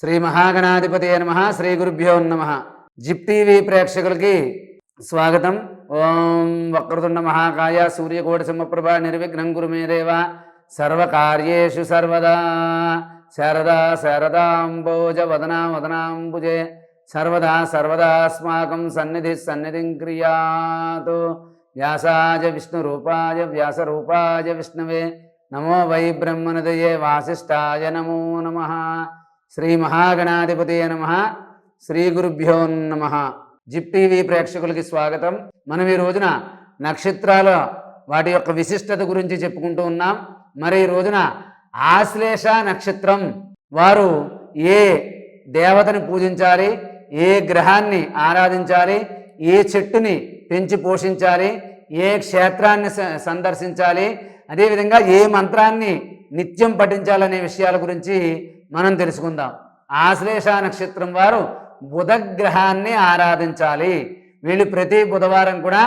శ్రీ మహాగణాధిపతయ నమః. శ్రీ గురుభ్యో నమః. జిప్ టీవీ ప్రేక్షకులకి స్వాగతం. ఓం వక్రతుండ మహాకాయ సూర్యకోటి సమప్రభ నిర్విఘ్నం కురు మే దేవ సర్వకార్యేషు సర్వదా శారదా శారదాంబోజ వదనా వదనాంబుజే సర్వదా సర్వదాస్మాకం సన్నిధి సన్నిధిం క్రియాతు. వ్యాసాయ విష్ణురూపాయ వ్యాసరూపాయ విష్ణవే నమో వై బ్రహ్మనిధయే వాసిష్ఠాయ నమో నమః. శ్రీ మహాగణాధిపతయ నమః. శ్రీ గురుభ్యో నమః. జిప్ టీవీ ప్రేక్షకులకి స్వాగతం. మనం ఈ రోజున నక్షత్రాల వాటి యొక్క విశిష్టత గురించి చెప్పుకుంటూ ఉన్నాం. మరి ఈ రోజున ఆశ్లేష నక్షత్రం వారు ఏ దేవతని పూజించాలి, ఏ గ్రహాన్ని ఆరాధించాలి, ఏ చెట్టుని పెంచి పోషించాలి, ఏ క్షేత్రాన్ని సందర్శించాలి, అదేవిధంగా ఏ మంత్రాన్ని నిత్యం పఠించాలనే విషయాల గురించి మనం తెలుసుకుందాం. ఆశ్లేష నక్షత్రం వారు బుధగ్రహాన్ని ఆరాధించాలి. వీళ్ళు ప్రతి బుధవారం కూడా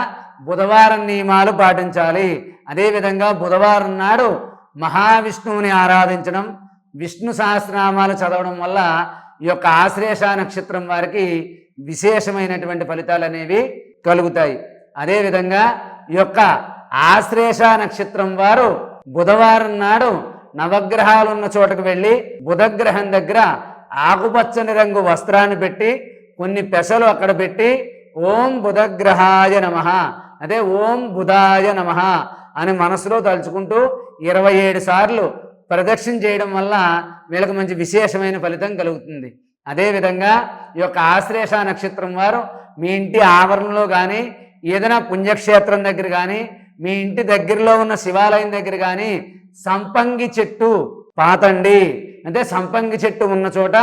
బుధవారం నియమాలు పాటించాలి. అదేవిధంగా బుధవారం నాడు మహావిష్ణువుని ఆరాధించడం, విష్ణు సహస్రనామాలు చదవడం వల్ల ఈ యొక్క ఆశ్లేష నక్షత్రం వారికి విశేషమైనటువంటి ఫలితాలు అనేవి కలుగుతాయి. అదేవిధంగా ఈ యొక్క ఆశ్లేష నక్షత్రం వారు బుధవారం నాడు నవగ్రహాలు ఉన్న చోటకు వెళ్ళి బుధగ్రహం దగ్గర ఆకుపచ్చని రంగు వస్త్రాన్ని పెట్టి కొన్ని పెసలు అక్కడ పెట్టి ఓం బుధగ్రహాయ నమః, అదే ఓం బుధాయ నమః అని మనసులో తలుచుకుంటూ 27 సార్లు ప్రదక్షిణ చేయడం వల్ల వీళ్ళకి మంచి విశేషమైన ఫలితం కలుగుతుంది. అదేవిధంగా ఈ యొక్క ఆశ్లేష నక్షత్రం వారు మీ ఇంటి ఆవరణలో కానీ, ఏదైనా పుణ్యక్షేత్రం దగ్గర కానీ, మీ ఇంటి దగ్గరలో ఉన్న శివాలయం దగ్గర కానీ సంపంగి చెట్టు పాతండి. అంటే సంపంగి చెట్టు ఉన్న చోట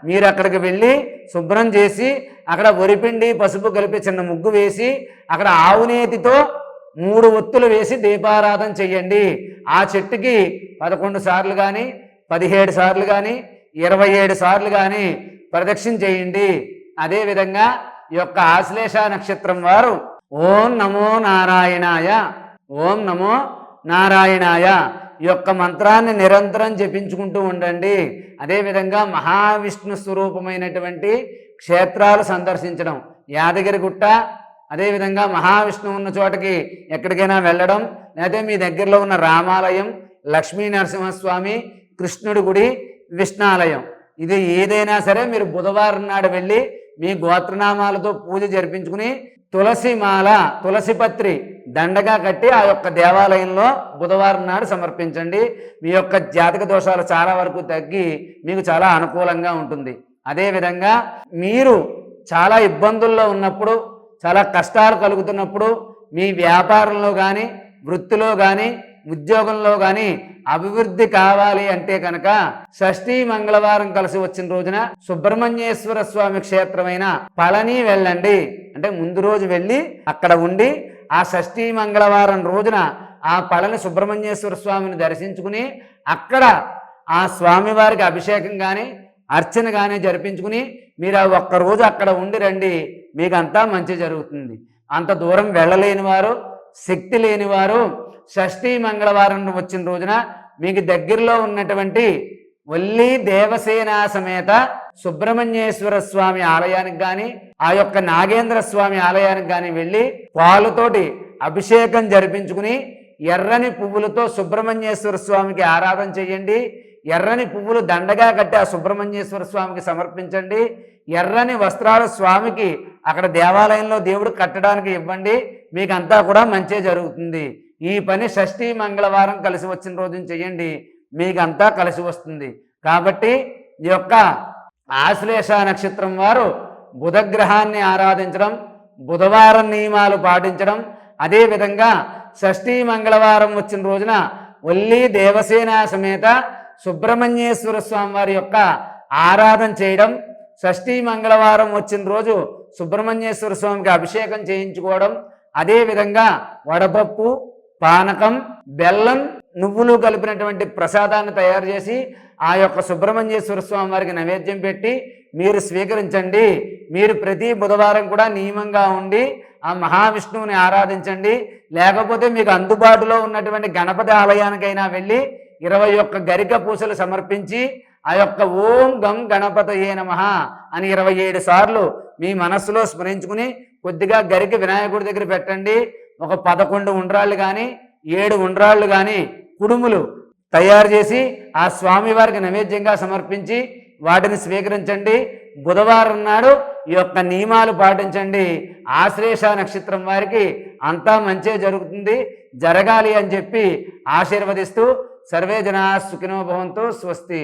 మీరు అక్కడికి వెళ్ళి శుభ్రం చేసి అక్కడ వరిపిండి పసుపు కలిపి చిన్న ముగ్గు వేసి అక్కడ ఆవునేతితో 3 ఒత్తులు వేసి దీపారాధన చెయ్యండి. ఆ చెట్టుకి 11 సార్లు కానీ, 17 సార్లు కానీ, 27 సార్లు కానీ ప్రదక్షిణ చేయండి. అదేవిధంగా ఈ యొక్క ఆశ్లేష నక్షత్రం వారు ఓం నమో నారాయణాయ, ఓం నమో నారాయణాయ ఈ యొక్క మంత్రాన్ని నిరంతరం జపించుకుంటూ ఉండండి. అదేవిధంగా మహావిష్ణు స్వరూపమైనటువంటి క్షేత్రాలు సందర్శించడం, యాదగిరిగుట్ట, అదేవిధంగా మహావిష్ణువు ఉన్న చోటకి ఎక్కడికైనా వెళ్ళడం, లేదా మీ దగ్గరలో ఉన్న రామాలయం, లక్ష్మీ నరసింహస్వామి, కృష్ణుడి గుడి, విష్ణాలయం, ఇది ఏదైనా సరే మీరు బుధవారం నాడు వెళ్ళి మీ గోత్రనామాలతో పూజ జరిపించుకుని తులసిమాల, తులసిపత్రి దండగా కట్టి ఆ యొక్క దేవాలయంలో బుధవారం నాడు సమర్పించండి. మీ యొక్క జాతక దోషాలు చాలా వరకు తగ్గి మీకు చాలా అనుకూలంగా ఉంటుంది. అదేవిధంగా మీరు చాలా ఇబ్బందుల్లో ఉన్నప్పుడు, చాలా కష్టాలు కలుగుతున్నప్పుడు, మీ వ్యాపారంలో కానీ, వృత్తిలో కానీ, ఉద్యోగంలో కానీ అభివృద్ధి కావాలి అంటే కనుక షష్ఠీ మంగళవారం కలిసి వచ్చిన రోజున సుబ్రహ్మణ్యేశ్వర స్వామి క్షేత్రమైన పళని వెళ్ళండి. అంటే ముందు రోజు వెళ్ళి అక్కడ ఉండి ఆ షష్ఠీ మంగళవారం రోజున ఆ పళని సుబ్రహ్మణ్యేశ్వర స్వామిని దర్శించుకుని అక్కడ ఆ స్వామివారికి అభిషేకం కానీ అర్చన కానీ జరిపించుకుని మీరు ఆ ఒక్కరోజు అక్కడ ఉండి రండి. మీకు అంతా మంచి జరుగుతుంది. అంత దూరం వెళ్ళలేని వారు, శక్తి లేనివారు షష్ఠీ మంగళవారం వచ్చిన రోజున మీకు దగ్గరలో ఉన్నటువంటి వల్లి దేవసేన సమేత సుబ్రహ్మణ్యేశ్వర స్వామి ఆలయానికి కానీ, ఆ యొక్క నాగేంద్ర స్వామి ఆలయానికి కానీ వెళ్ళి పాలుతోటి అభిషేకం జరిపించుకుని ఎర్రని పువ్వులతో సుబ్రహ్మణ్యేశ్వర స్వామికి ఆరాధన చేయండి. ఎర్రని పువ్వులు దండగా కట్టి ఆ సుబ్రహ్మణ్యేశ్వర స్వామికి సమర్పించండి. ఎర్రని వస్త్రాలు స్వామికి అక్కడ దేవాలయంలో దేవుడు కట్టడానికి ఇవ్వండి. మీకు అంతా కూడా మంచి జరుగుతుంది. ఈ పని షష్ఠీ మంగళవారం కలిసి వచ్చిన రోజున చేయండి. మీకు అంతా కలిసి వస్తుంది. కాబట్టి ఈ యొక్క ఆశ్లేష నక్షత్రం వారు బుధగ్రహాన్ని ఆరాధించడం, బుధవారం నియమాలు పాటించడం, అదేవిధంగా షష్ఠీ మంగళవారం వచ్చిన రోజున వల్లి దేవసేన సమేత సుబ్రహ్మణ్యేశ్వర స్వామి వారి యొక్క ఆరాధన చేయడం, షష్ఠీ మంగళవారం వచ్చిన రోజు సుబ్రహ్మణ్యేశ్వర స్వామికి అభిషేకం చేయించుకోవడం, అదేవిధంగా వడపప్పు, పానకం, బెల్లం, నువ్వులు కలిపినటువంటి ప్రసాదాన్ని తయారు చేసి ఆ యొక్క సుబ్రహ్మణ్యేశ్వర స్వామి వారికి నైవేద్యం పెట్టి మీరు స్వీకరించండి. మీరు ప్రతి బుధవారం కూడా నియమంగా ఉండి ఆ మహావిష్ణువుని ఆరాధించండి. లేకపోతే మీకు అందుబాటులో ఉన్నటువంటి గణపతి ఆలయానికైనా వెళ్ళి 21 గరిక పూసలు సమర్పించి ఆ యొక్క ఓం గం గణపతయే నమః అని 27 సార్లు మీ మనస్సులో స్మరించుకుని కొద్దిగా గరికి వినాయకుడి దగ్గర పెట్టండి. ఒక 11 ఉండ్రాళ్ళు కానీ 7 ఉండ్రాళ్ళు కానీ కుడుములు తయారు చేసి ఆ స్వామివారికి నైవేద్యంగా సమర్పించి వాటిని స్వీకరించండి. బుధవారం నాడు ఈ యొక్క నియమాలు పాటించండి. ఆశ్లేష నక్షత్రం వారికి అంతా మంచే జరుగుతుంది, జరగాలి అని చెప్పి ఆశీర్వదిస్తూ సర్వే జనా సుఖినో భవంతు. స్వస్తి.